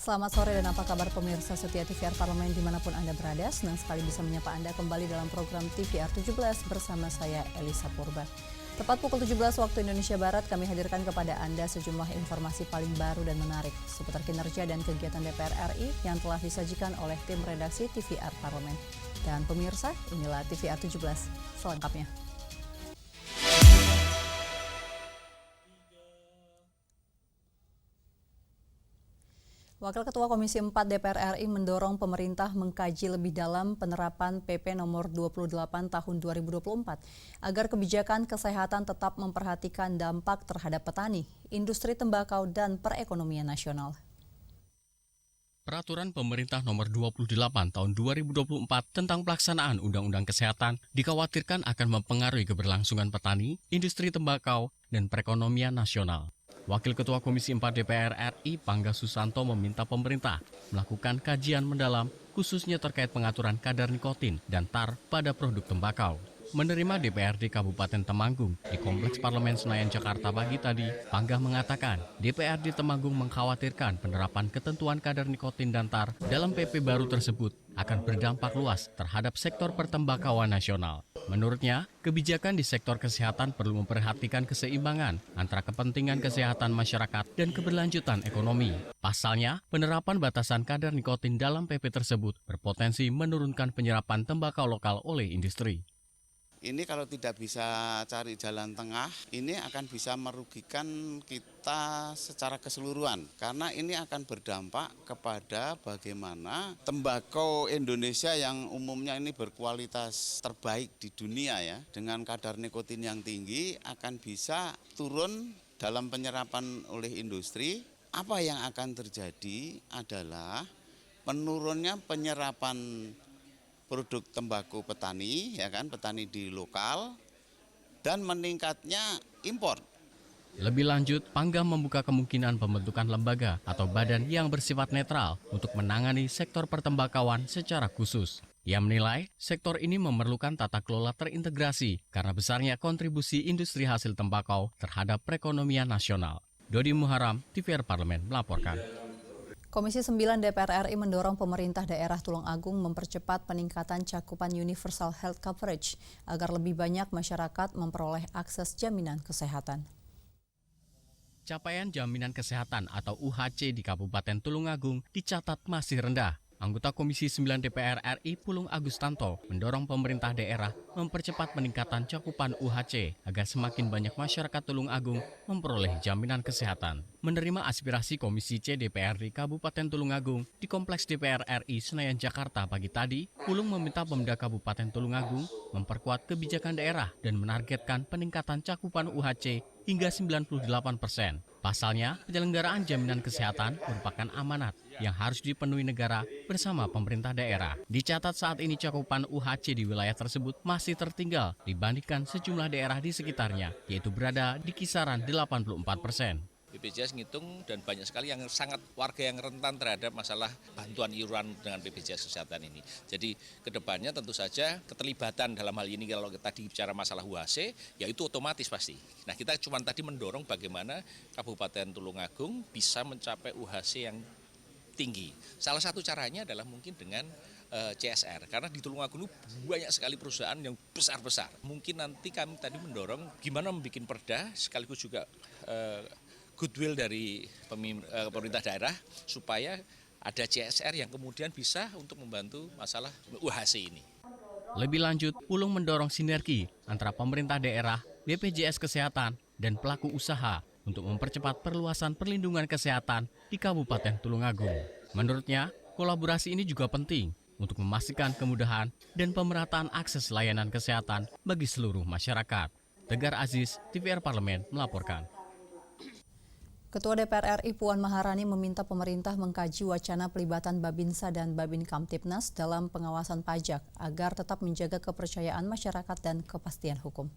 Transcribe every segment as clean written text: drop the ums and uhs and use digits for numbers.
Selamat sore dan apa kabar pemirsa setia TVR Parlemen dimanapun Anda berada. Senang sekali bisa menyapa Anda kembali dalam program TVR 17 bersama saya Elisa Purba. Tepat pukul 17 waktu Indonesia Barat kami hadirkan kepada Anda sejumlah informasi paling baru dan menarik seputar kinerja dan kegiatan DPR RI yang telah disajikan oleh tim redaksi TVR Parlemen. Dan pemirsa, inilah TVR 17 selengkapnya. Wakil Ketua Komisi 4 DPR RI mendorong pemerintah mengkaji lebih dalam penerapan PP nomor 28 tahun 2024 agar kebijakan kesehatan tetap memperhatikan dampak terhadap petani, industri tembakau, dan perekonomian nasional. Peraturan Pemerintah Nomor 28 Tahun 2024 tentang pelaksanaan Undang-Undang Kesehatan dikhawatirkan akan mempengaruhi keberlangsungan petani, industri tembakau, dan perekonomian nasional. Wakil Ketua Komisi 4 DPR RI Pangga Susanto meminta pemerintah melakukan kajian mendalam khususnya terkait pengaturan kadar nikotin dan tar pada produk tembakau. Menerima DPRD Kabupaten Temanggung di Kompleks Parlemen Senayan Jakarta pagi tadi, Pangga mengatakan DPRD Temanggung mengkhawatirkan penerapan ketentuan kadar nikotin dan tar dalam PP baru tersebut akan berdampak luas terhadap sektor pertembakauan nasional. Menurutnya, kebijakan di sektor kesehatan perlu memperhatikan keseimbangan antara kepentingan kesehatan masyarakat dan keberlanjutan ekonomi. Pasalnya, penerapan batasan kadar nikotin dalam PP tersebut berpotensi menurunkan penyerapan tembakau lokal oleh industri. Ini kalau tidak bisa cari jalan tengah, ini akan bisa merugikan kita secara keseluruhan. Karena ini akan berdampak kepada bagaimana tembakau Indonesia yang umumnya ini berkualitas terbaik di dunia ya, dengan kadar nikotin yang tinggi akan bisa turun dalam penyerapan oleh industri. Apa yang akan terjadi adalah menurunnya penyerapan produk tembakau petani, ya kan, petani di lokal, dan meningkatnya impor. Lebih lanjut, Pangga membuka kemungkinan pembentukan lembaga atau badan yang bersifat netral untuk menangani sektor pertembakauan secara khusus. Ia menilai sektor ini memerlukan tata kelola terintegrasi karena besarnya kontribusi industri hasil tembakau terhadap perekonomian nasional. Dodi Muharam, TVR Parlemen melaporkan. Komisi 9 DPR RI mendorong pemerintah daerah Tulung Agung mempercepat peningkatan cakupan Universal Health Coverage agar lebih banyak masyarakat memperoleh akses jaminan kesehatan. Capaian jaminan kesehatan atau UHC di Kabupaten Tulungagung dicatat masih rendah. Anggota Komisi 9 DPR RI Pulung Agustanto mendorong pemerintah daerah mempercepat peningkatan cakupan UHC agar semakin banyak masyarakat Tulung Agung memperoleh jaminan kesehatan. Menerima aspirasi Komisi C DPRD Kabupaten Tulung Agung di Kompleks DPR RI Senayan Jakarta pagi tadi, Pulung meminta Pemda Kabupaten Tulung Agung memperkuat kebijakan daerah dan menargetkan peningkatan cakupan UHC hingga 98%. Pasalnya, penyelenggaraan jaminan kesehatan merupakan amanat yang harus dipenuhi negara bersama pemerintah daerah. Dicatat saat ini cakupan UHC di wilayah tersebut masih tertinggal dibandingkan sejumlah daerah di sekitarnya, yaitu berada di kisaran 84%. BPJS ngitung dan banyak sekali yang sangat warga yang rentan terhadap masalah bantuan iuran dengan BPJS Kesehatan ini. Jadi kedepannya tentu saja keterlibatan dalam hal ini kalau tadi bicara masalah UHC, ya itu otomatis pasti. Nah kita cuma tadi mendorong bagaimana Kabupaten Tulungagung bisa mencapai UHC yang tinggi. Salah satu caranya adalah mungkin dengan CSR, karena di Tulungagung banyak sekali perusahaan yang besar-besar. Mungkin nanti kami tadi mendorong gimana membuat perda sekaligus juga goodwill dari pemerintah daerah supaya ada CSR yang kemudian bisa untuk membantu masalah UHC ini. Lebih lanjut, Pulung mendorong sinergi antara pemerintah daerah, BPJS Kesehatan, dan pelaku usaha untuk mempercepat perluasan perlindungan kesehatan di Kabupaten Tulungagung. Menurutnya, kolaborasi ini juga penting untuk memastikan kemudahan dan pemerataan akses layanan kesehatan bagi seluruh masyarakat. Tegar Aziz, TVR Parlemen melaporkan. Ketua DPR RI Puan Maharani meminta pemerintah mengkaji wacana pelibatan Babinsa dan Babin Kamtibnas dalam pengawasan pajak agar tetap menjaga kepercayaan masyarakat dan kepastian hukum.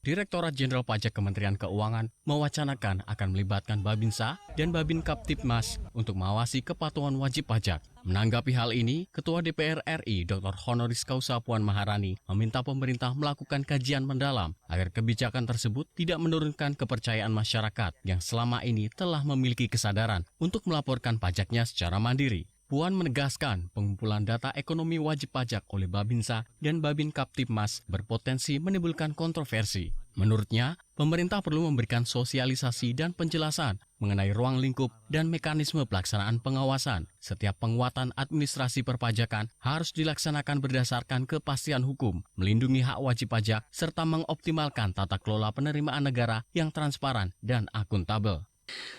Direktorat Jenderal Pajak Kementerian Keuangan mewacanakan akan melibatkan Babinsa dan Babin Kaptipmas untuk mengawasi kepatuhan wajib pajak. Menanggapi hal ini, Ketua DPR RI Dr. Honoris Causa Puan Maharani meminta pemerintah melakukan kajian mendalam agar kebijakan tersebut tidak menurunkan kepercayaan masyarakat yang selama ini telah memiliki kesadaran untuk melaporkan pajaknya secara mandiri. Puan menegaskan pengumpulan data ekonomi wajib pajak oleh Babinsa dan Babin Kaptipmas berpotensi menimbulkan kontroversi. Menurutnya, pemerintah perlu memberikan sosialisasi dan penjelasan mengenai ruang lingkup dan mekanisme pelaksanaan pengawasan. Setiap penguatan administrasi perpajakan harus dilaksanakan berdasarkan kepastian hukum, melindungi hak wajib pajak, serta mengoptimalkan tata kelola penerimaan negara yang transparan dan akuntabel.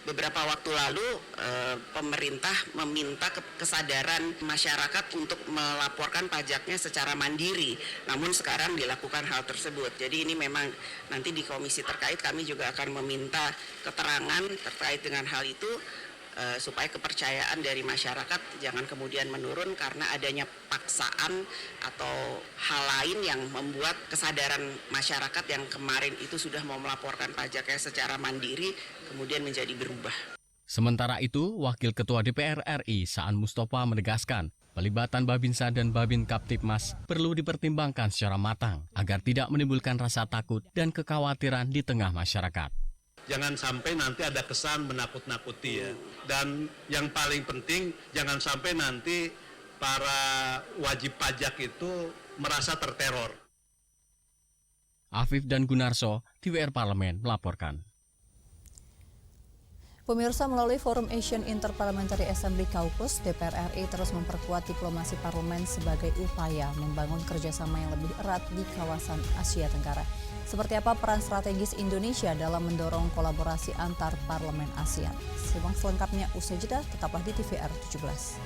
Beberapa waktu lalu pemerintah meminta kesadaran masyarakat untuk melaporkan pajaknya secara mandiri. Namun sekarang dilakukan hal tersebut. Jadi ini memang nanti di komisi terkait kami juga akan meminta keterangan terkait dengan hal itu supaya kepercayaan dari masyarakat jangan kemudian menurun karena adanya paksaan atau hal lain yang membuat kesadaran masyarakat yang kemarin itu sudah mau melaporkan pajaknya secara mandiri kemudian menjadi berubah. Sementara itu, Wakil Ketua DPR RI Saan Mustafa menegaskan pelibatan Babinsa dan Babin Kaptipmas perlu dipertimbangkan secara matang agar tidak menimbulkan rasa takut dan kekhawatiran di tengah masyarakat. Jangan sampai nanti ada kesan menakut-nakuti ya. Dan yang paling penting jangan sampai nanti para wajib pajak itu merasa terteror. Afif dan Gunarso, TVR Parlemen melaporkan. Pemirsa, melalui Forum Asian Interparliamentary Assembly Caucus, DPR RI terus memperkuat diplomasi parlemen sebagai upaya membangun kerjasama yang lebih erat di kawasan Asia Tenggara. Seperti apa peran strategis Indonesia dalam mendorong kolaborasi antar parlemen ASEAN? Simak selengkapnya usai jeda, tetaplah di TVR 17.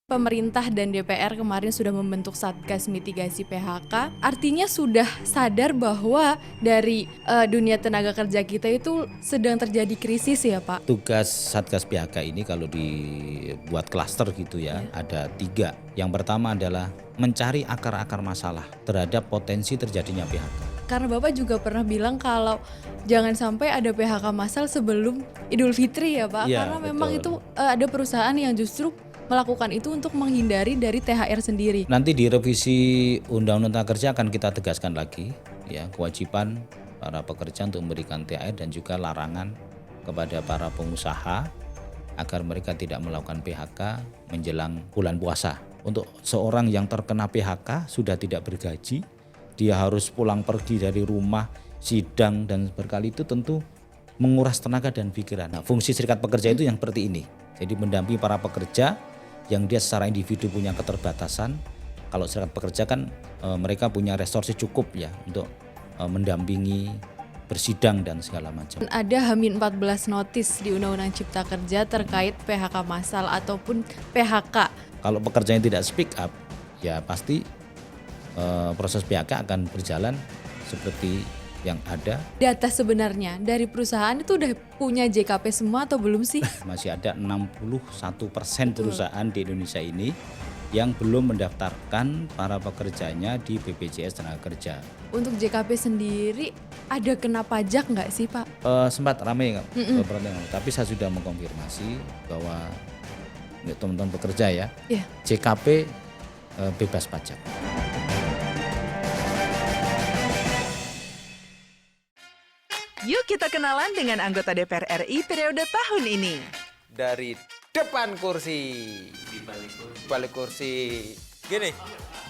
Pemerintah dan DPR kemarin sudah membentuk Satgas Mitigasi PHK, artinya sudah sadar bahwa dari dunia tenaga kerja kita itu sedang terjadi krisis ya Pak? Tugas Satgas PHK ini kalau dibuat klaster gitu ya, ada 3. Yang pertama adalah mencari akar-akar masalah terhadap potensi terjadinya PHK. Karena Bapak juga pernah bilang kalau jangan sampai ada PHK massal sebelum Idul Fitri ya Pak, Ya, karena memang betul. itu ada perusahaan yang justru melakukan itu untuk menghindari dari THR sendiri. Nanti di revisi Undang-Undang Tenaga Kerja akan kita tegaskan lagi ya, kewajiban para pekerja untuk memberikan THR dan juga larangan kepada para pengusaha agar mereka tidak melakukan PHK menjelang bulan puasa. Untuk seorang yang terkena PHK sudah tidak bergaji, dia harus pulang pergi dari rumah, sidang dan berkali itu tentu menguras tenaga dan pikiran. Nah, fungsi serikat pekerja itu yang seperti ini. Jadi mendampingi para pekerja yang dia secara individu punya keterbatasan. Kalau serikat pekerja kan mereka punya resources cukup ya untuk mendampingi bersidang dan segala macam. Ada H-14 notis di Undang-Undang Cipta Kerja terkait PHK massal ataupun PHK. Kalau pekerja yang tidak speak up, ya pasti proses PHK akan berjalan seperti yang ada. Data sebenarnya dari perusahaan itu udah punya JKP semua atau belum sih? Masih ada 61% perusahaan di Indonesia ini yang belum mendaftarkan para pekerjanya di BPJS Tenaga Kerja. Untuk JKP sendiri ada kena pajak nggak sih Pak? Sempat ramai beberapa tahun, tapi saya sudah mengkonfirmasi bahwa untuk teman-teman pekerja ya, Iya. JKP bebas pajak. Yuk kita kenalan dengan anggota DPR RI periode tahun ini. Dari depan kursi. Di balik kursi. Gini,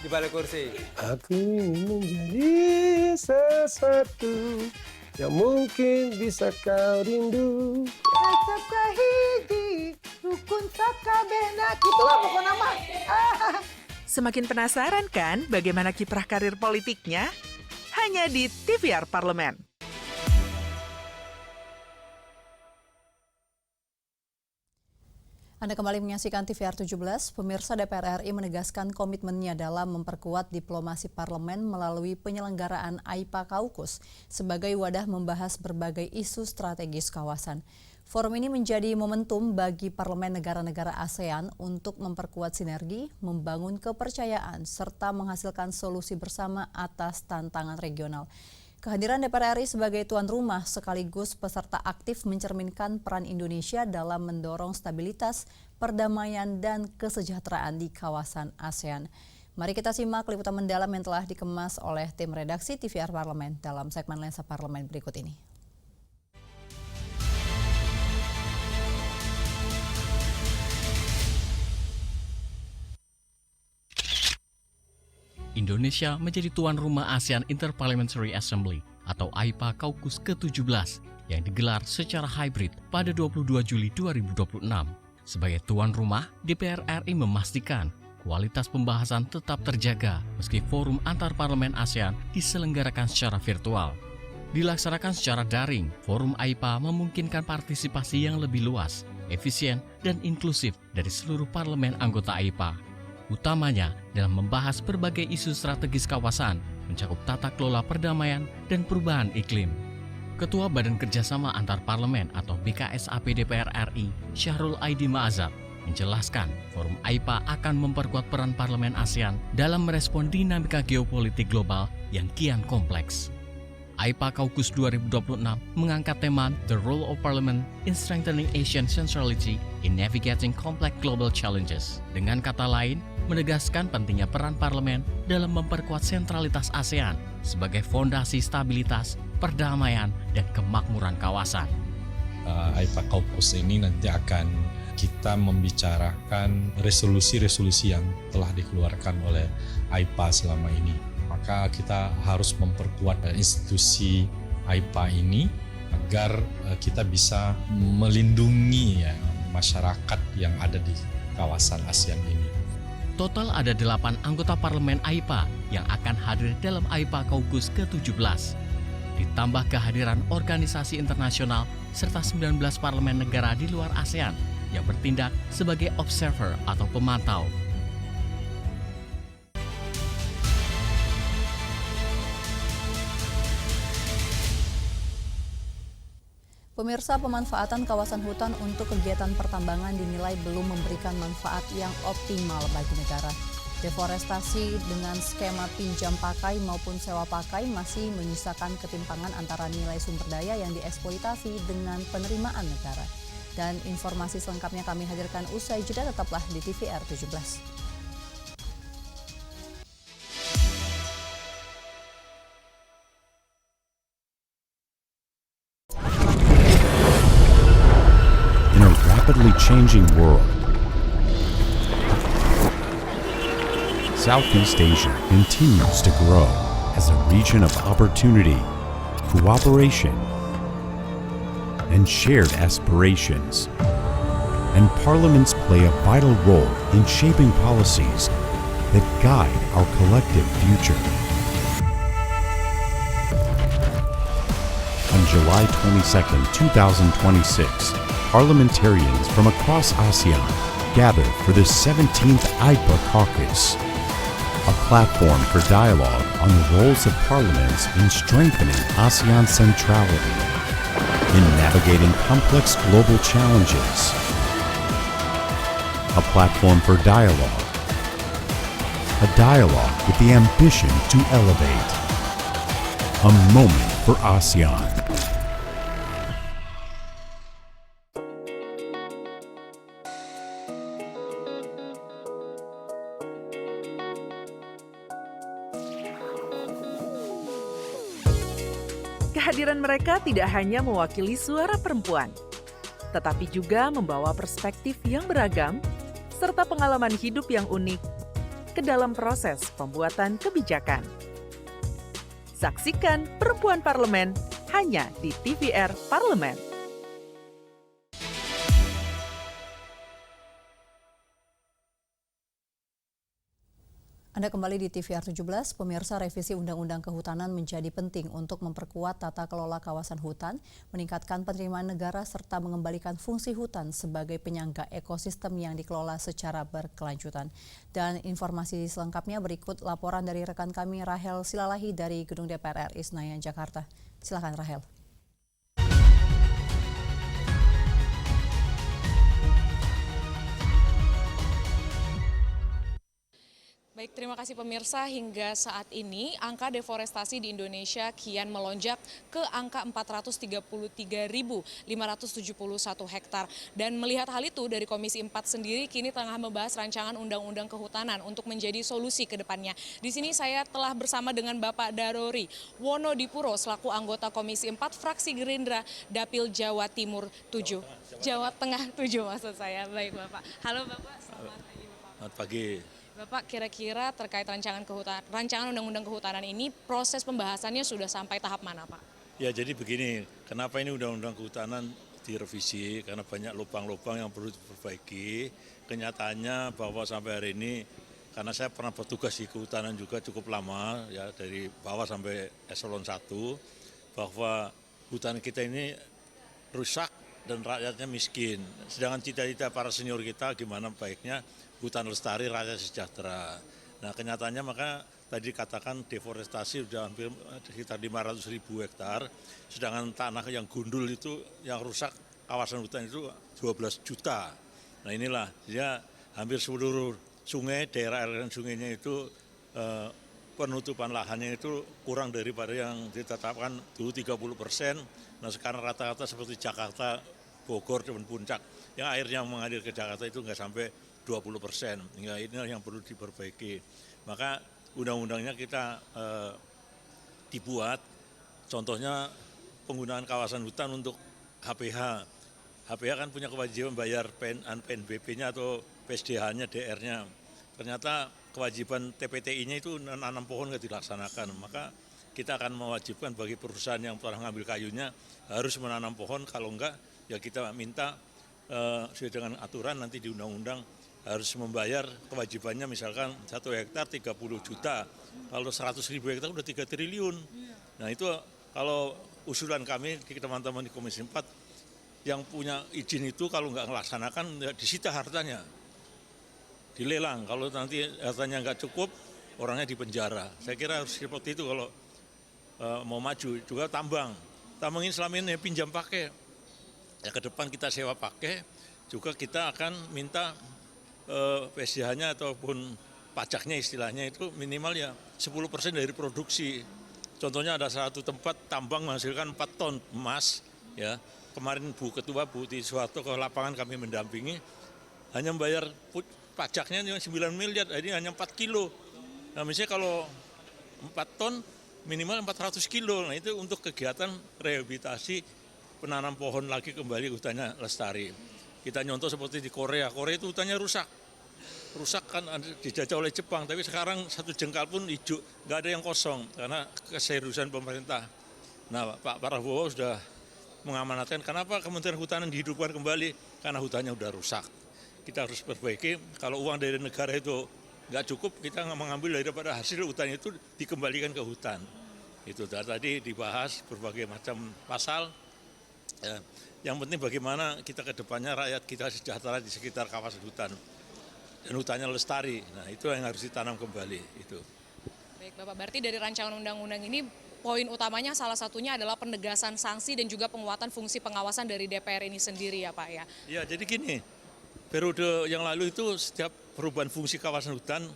di balik kursi. Aku ingin menjadi sesuatu yang mungkin bisa kau rindu. Itulah pokok nama. Semakin penasaran kan bagaimana kiprah karir politiknya? Hanya di TVR Parlemen. Anda kembali menyaksikan TVR 17, pemirsa. DPR RI menegaskan komitmennya dalam memperkuat diplomasi parlemen melalui penyelenggaraan AIPA Caucus sebagai wadah membahas berbagai isu strategis kawasan. Forum ini menjadi momentum bagi parlemen negara-negara ASEAN untuk memperkuat sinergi, membangun kepercayaan, serta menghasilkan solusi bersama atas tantangan regional. Kehadiran DPR RI sebagai tuan rumah sekaligus peserta aktif mencerminkan peran Indonesia dalam mendorong stabilitas, perdamaian, dan kesejahteraan di kawasan ASEAN. Mari kita simak liputan mendalam yang telah dikemas oleh tim redaksi TVR Parlemen dalam segmen Lensa Parlemen berikut ini. Indonesia menjadi tuan rumah ASEAN Interparliamentary Assembly atau AIPA Kaukus ke-17 yang digelar secara hybrid pada 22 Juli 2026. Sebagai tuan rumah, DPR RI memastikan kualitas pembahasan tetap terjaga meski forum antar parlemen ASEAN diselenggarakan secara virtual. Dilaksanakan secara daring, forum AIPA memungkinkan partisipasi yang lebih luas, efisien, dan inklusif dari seluruh parlemen anggota AIPA. Utamanya dalam membahas berbagai isu strategis kawasan, mencakup tata kelola perdamaian dan perubahan iklim. Ketua Badan Kerjasama Antar Parlemen atau BKSAP DPR RI, Syahrul Aidi Ma'azab, menjelaskan forum AIPA akan memperkuat peran parlemen ASEAN dalam merespon dinamika geopolitik global yang kian kompleks. AIPA Kaukus 2026 mengangkat tema The Role of Parliament in Strengthening Asian Centrality in Navigating Complex Global Challenges. Dengan kata lain, menegaskan pentingnya peran parlemen dalam memperkuat sentralitas ASEAN sebagai fondasi stabilitas, perdamaian, dan kemakmuran kawasan. AIPA Kaukus ini nanti akan kita membicarakan resolusi-resolusi yang telah dikeluarkan oleh AIPA selama ini. Maka kita harus memperkuat institusi AIPA ini agar kita bisa melindungi masyarakat yang ada di kawasan ASEAN ini. Total ada 8 anggota parlemen AIPA yang akan hadir dalam AIPA Kaukus ke-17. Ditambah kehadiran organisasi internasional serta 19 parlemen negara di luar ASEAN yang bertindak sebagai observer atau pemantau. Pemirsa, pemanfaatan kawasan hutan untuk kegiatan pertambangan dinilai belum memberikan manfaat yang optimal bagi negara. Deforestasi dengan skema pinjam pakai maupun sewa pakai masih menyisakan ketimpangan antara nilai sumber daya yang dieksploitasi dengan penerimaan negara. Dan informasi selengkapnya kami hadirkan usai jeda, tetaplah di TVR 17. Rapidly changing world, Southeast Asia continues to grow as a region of opportunity, cooperation, and shared aspirations. And parliaments play a vital role in shaping policies that guide our collective future. On July 22, 2026, parliamentarians from across ASEAN gather for the 17th AIPA Caucus, a platform for dialogue on the roles of parliaments in strengthening ASEAN centrality, in navigating complex global challenges, a platform for dialogue, a dialogue with the ambition to elevate, a moment for ASEAN. Kehadiran mereka tidak hanya mewakili suara perempuan, tetapi juga membawa perspektif yang beragam serta pengalaman hidup yang unik ke dalam proses pembuatan kebijakan. Saksikan Perempuan Parlemen hanya di TVR Parlemen. Anda kembali di TVR 17, pemirsa. Revisi Undang-Undang Kehutanan menjadi penting untuk memperkuat tata kelola kawasan hutan, meningkatkan penerimaan negara, serta mengembalikan fungsi hutan sebagai penyangga ekosistem yang dikelola secara berkelanjutan. Dan informasi selengkapnya berikut laporan dari rekan kami Rahel Silalahi dari Gedung DPR RI Senayan, Jakarta. Silakan Rahel. Baik, terima kasih pemirsa. Hingga saat ini angka deforestasi di Indonesia kian melonjak ke angka 433.571 hektar. Dan melihat hal itu dari Komisi 4 sendiri kini tengah membahas rancangan undang-undang kehutanan untuk menjadi solusi ke depannya. Di sini saya telah bersama dengan Bapak Darori Wonodipuro selaku anggota Komisi 4 fraksi Gerindra Dapil Jawa Timur 7. Jawa Tengah 7 maksud saya. Baik Bapak. Halo Bapak, selamat pagi Bapak. Selamat pagi. Bapak, kira-kira terkait rancangan undang-undang kehutanan ini proses pembahasannya sudah sampai tahap mana, Pak? Ya, jadi begini, kenapa ini undang-undang kehutanan direvisi? Karena banyak lubang-lubang yang perlu diperbaiki. Kenyataannya bahwa sampai hari ini, karena saya pernah bertugas di kehutanan juga cukup lama, ya dari bawah sampai eselon 1, bahwa hutan kita ini rusak dan rakyatnya miskin. Sedangkan cita-cita para senior kita gimana baiknya hutan lestari, rakyat sejahtera. Nah kenyataannya maka tadi dikatakan deforestasi sudah hampir sekitar 500.000 hektar, sedangkan tanah yang gundul itu yang rusak kawasan hutan itu 12 juta. Nah inilah dia hampir seluruh sungai, daerah aliran sungainya itu penutupan lahannya itu kurang daripada yang ditetapkan dulu 30%. Nah sekarang rata-rata seperti Jakarta, Bogor, dan Puncak, yang airnya mengalir ke Jakarta itu nggak sampai 20%. Hingga ini yang perlu diperbaiki. Maka undang-undangnya kita dibuat, contohnya penggunaan kawasan hutan untuk HPH. HPH kan punya kewajiban bayar PNBP-nya atau PSDH-nya, DR-nya. Ternyata kewajiban TPTI-nya itu nanam pohon nggak dilaksanakan. Maka kita akan mewajibkan bagi perusahaan yang telah mengambil kayunya harus menanam pohon, kalau enggak ya kita minta sesuai dengan aturan nanti di undang-undang harus membayar kewajibannya, misalkan 1 hektar 30 juta, kalau 100.000 hektar udah 3 triliun. Nah itu kalau usulan kami teman-teman di Komisi 4 yang punya izin itu kalau nggak melaksanakan ya disita hartanya, dilelang. Kalau nanti hartanya nggak cukup, orangnya dipenjara. Saya kira harus seperti itu kalau mau maju. Juga tambang ini selama ini pinjam pakai. Ya ke depan kita sewa pakai, juga kita akan minta PSDH-nya ataupun pajaknya istilahnya itu minimal ya 10% dari produksi. Contohnya ada satu tempat tambang menghasilkan 4 ton emas, ya. Kemarin Bu Ketua Bu Titi Soeharto ke lapangan kami mendampingi, hanya membayar pajaknya 9 miliar, ini hanya 4 kilo. Nah misalnya kalau 4 ton minimal 400 kilo, nah itu untuk kegiatan rehabilitasi penanam pohon lagi kembali hutannya lestari. Kita nyontoh seperti di Korea itu hutannya rusak kan dijajah oleh Jepang, tapi sekarang 1 jengkal pun hijau, nggak ada yang kosong karena keseriusan pemerintah. Nah Pak Prabowo sudah mengamanatkan, kenapa Kementerian Kehutanan dihidupkan kembali? Karena hutannya sudah rusak. Kita harus perbaiki, kalau uang dari negara itu nggak cukup, kita mengambil daripada hasil hutan itu dikembalikan ke hutan. Itu tadi dibahas berbagai macam pasal. Ya, yang penting bagaimana kita ke depannya rakyat kita sejahtera di sekitar kawasan hutan dan hutannya lestari. Nah itu yang harus ditanam kembali. Itu. Baik Bapak, berarti dari rancangan undang-undang ini poin utamanya salah satunya adalah penegasan sanksi dan juga penguatan fungsi pengawasan dari DPR ini sendiri ya Pak ya? Ya jadi gini, periode yang lalu itu setiap perubahan fungsi kawasan hutan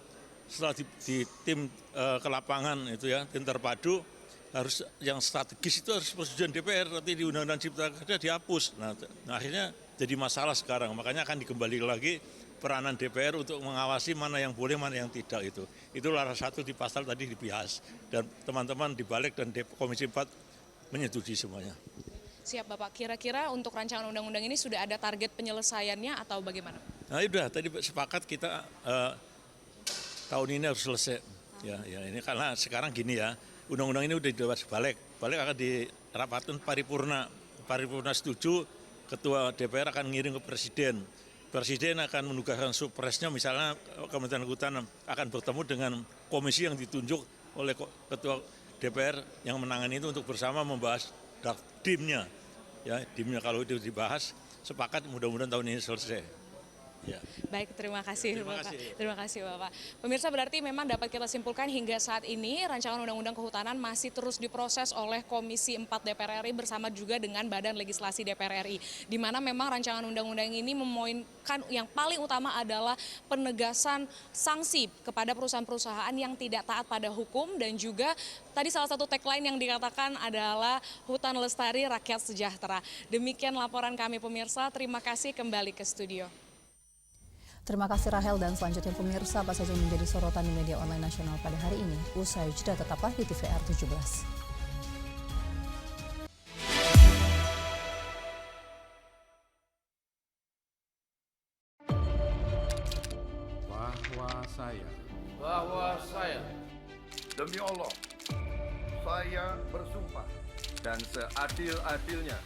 setelah di tim ke lapangan itu ya, tim terpadu, harus yang strategis itu harus persetujuan DPR, nanti di Undang-Undang Cipta Kerja dihapus. Nah akhirnya jadi masalah sekarang, makanya akan dikembali lagi peranan DPR untuk mengawasi mana yang boleh, mana yang tidak itu. Itu salah satu di pasal tadi dibahas dan teman-teman dibalik dan Komisi 4 menyetujui semuanya. Siap Bapak, kira-kira untuk rancangan undang-undang ini sudah ada target penyelesaiannya atau bagaimana? Nah sudah, tadi sepakat kita tahun ini harus selesai. Ya ini karena sekarang gini ya, undang-undang ini udah dibahas balik akan dirapatkan paripurna setuju, ketua DPR akan ngirim ke presiden akan menugaskan supresnya, misalnya Kementerian Kehutanan akan bertemu dengan komisi yang ditunjuk oleh ketua DPR yang menangani itu untuk bersama membahas dimnya ya, dimnya kalau itu dibahas sepakat mudah-mudahan tahun ini selesai Ya. Baik, terima kasih Terima Bapak. kasih. Terima kasih Bapak. Pemirsa, berarti memang dapat kita simpulkan hingga saat ini rancangan Undang-Undang Kehutanan masih terus diproses oleh Komisi 4 DPR RI bersama juga dengan Badan Legislasi DPR RI. Di mana memang rancangan undang-undang ini memoinkan yang paling utama adalah penegasan sanksi kepada perusahaan-perusahaan yang tidak taat pada hukum, dan juga tadi salah satu tagline yang dikatakan adalah hutan lestari rakyat sejahtera. Demikian laporan kami pemirsa, terima kasih, kembali ke studio. Terima kasih Rahel, dan selanjutnya pemirsa, apa saja yang menjadi sorotan di media online nasional pada hari ini? Usai jeda, tetaplah di TVR 17. Bahwa saya demi Allah saya bersumpah dan seadil-adilnya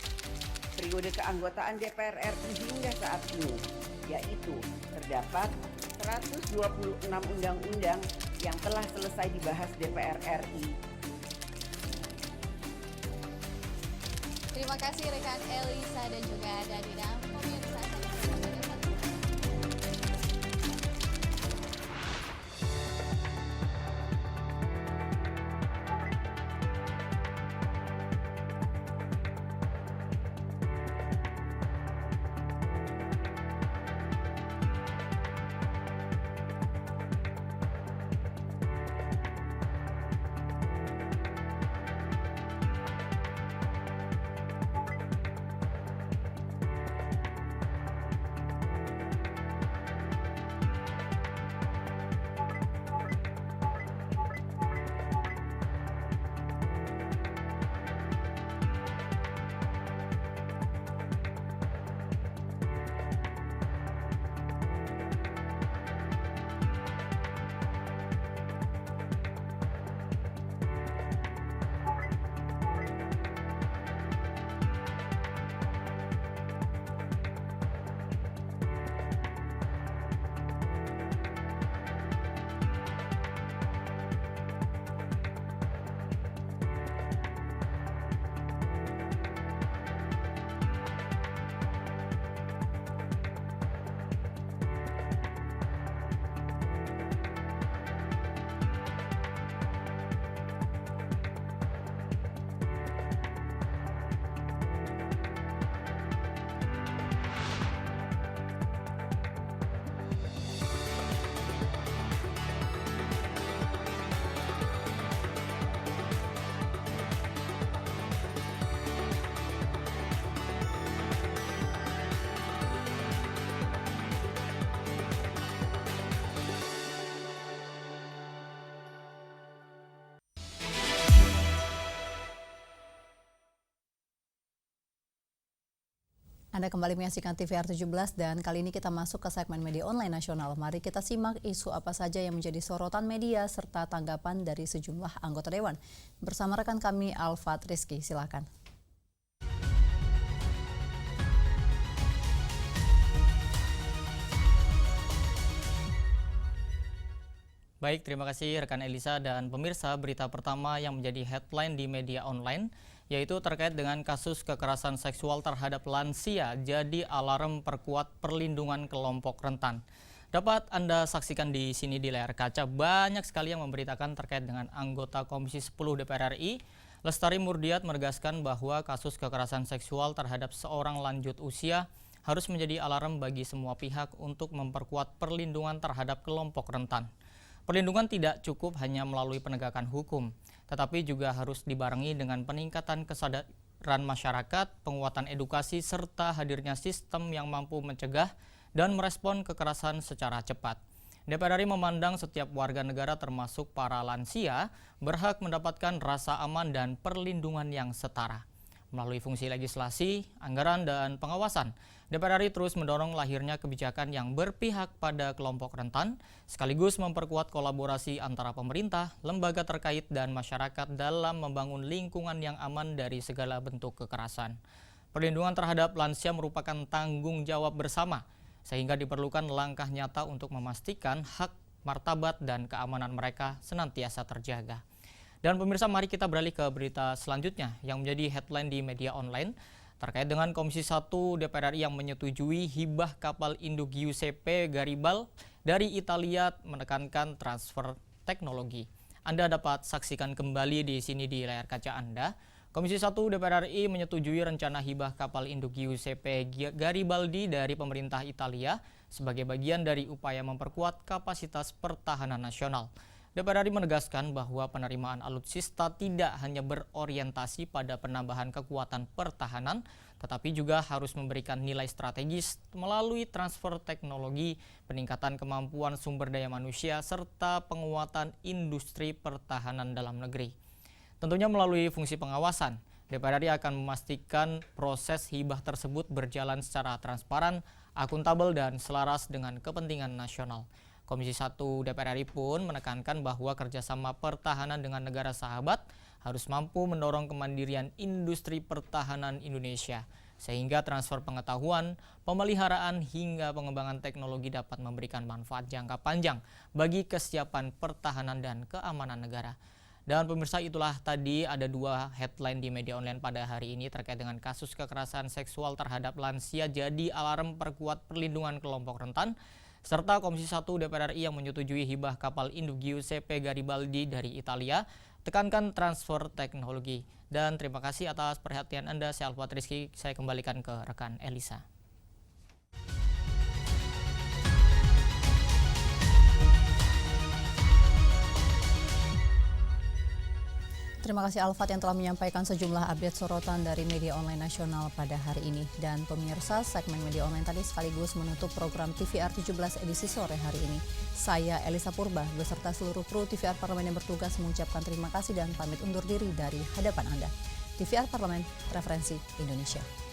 Periode keanggotaan DPR RI hingga saat ini, yaitu terdapat 126 undang-undang yang telah selesai dibahas DPR RI. Terima kasih rekan Elisa dan juga Dadina. Pemirsa, Anda kembali menyaksikan TVR 17 dan kali ini kita masuk ke segmen media online nasional. Mari kita simak isu apa saja yang menjadi sorotan media serta tanggapan dari sejumlah anggota Dewan. Bersama rekan kami Alfat Rizky, silakan. Baik, terima kasih rekan Elisa dan pemirsa. Berita pertama yang menjadi headline di media online yaitu terkait dengan kasus kekerasan seksual terhadap lansia jadi alarm perkuat perlindungan kelompok rentan. Dapat Anda saksikan di sini di layar kaca, banyak sekali yang memberitakan terkait dengan anggota Komisi 10 DPR RI, Lestari Murdiat, menegaskan bahwa kasus kekerasan seksual terhadap seorang lanjut usia harus menjadi alarm bagi semua pihak untuk memperkuat perlindungan terhadap kelompok rentan. Perlindungan tidak cukup hanya melalui penegakan hukum, tetapi juga harus dibarengi dengan peningkatan kesadaran masyarakat, penguatan edukasi, serta hadirnya sistem yang mampu mencegah dan merespon kekerasan secara cepat. DPR RI memandang setiap warga negara termasuk para lansia berhak mendapatkan rasa aman dan perlindungan yang setara. Melalui fungsi legislasi, anggaran, dan pengawasan, DPR RI terus mendorong lahirnya kebijakan yang berpihak pada kelompok rentan, sekaligus memperkuat kolaborasi antara pemerintah, lembaga terkait, dan masyarakat dalam membangun lingkungan yang aman dari segala bentuk kekerasan. Perlindungan terhadap lansia merupakan tanggung jawab bersama, sehingga diperlukan langkah nyata untuk memastikan hak, martabat, dan keamanan mereka senantiasa terjaga. Dan pemirsa, mari kita beralih ke berita selanjutnya yang menjadi headline di media online. terkait dengan Komisi 1 DPR RI yang menyetujui hibah kapal induk Giuseppe Garibaldi dari Italia menekankan transfer teknologi. Anda dapat saksikan kembali di sini di layar kaca Anda. Komisi 1 DPR RI menyetujui rencana hibah kapal induk Giuseppe Garibaldi dari pemerintah Italia sebagai bagian dari upaya memperkuat kapasitas pertahanan nasional. DPR RI menegaskan bahwa penerimaan alutsista tidak hanya berorientasi pada penambahan kekuatan pertahanan, tetapi juga harus memberikan nilai strategis melalui transfer teknologi, peningkatan kemampuan sumber daya manusia, serta penguatan industri pertahanan dalam negeri. Tentunya melalui fungsi pengawasan, DPR RI akan memastikan proses hibah tersebut berjalan secara transparan, akuntabel, dan selaras dengan kepentingan nasional. Komisi 1 DPR RI pun menekankan bahwa kerjasama pertahanan dengan negara sahabat harus mampu mendorong kemandirian industri pertahanan Indonesia, sehingga transfer pengetahuan, pemeliharaan, hingga pengembangan teknologi dapat memberikan manfaat jangka panjang bagi kesiapan pertahanan dan keamanan negara. Dan pemirsa, itulah tadi ada 2 headline di media online pada hari ini terkait dengan kasus kekerasan seksual terhadap lansia jadi alarm perkuat perlindungan kelompok rentan, serta Komisi 1 DPR RI yang menyetujui hibah kapal induk Giuseppe Garibaldi dari Italia, tekankan transfer teknologi. Dan terima kasih atas perhatian Anda. Saya Alfat Rizky, saya kembalikan ke rekan Elisa. Terima kasih Alfat yang telah menyampaikan sejumlah update sorotan dari media online nasional pada hari ini. Dan pemirsa, segmen media online tadi sekaligus menutup program TVR 17 edisi sore hari ini. Saya Elisa Purba beserta seluruh kru TVR Parlemen yang bertugas mengucapkan terima kasih dan pamit undur diri dari hadapan Anda. TVR Parlemen, referensi Indonesia.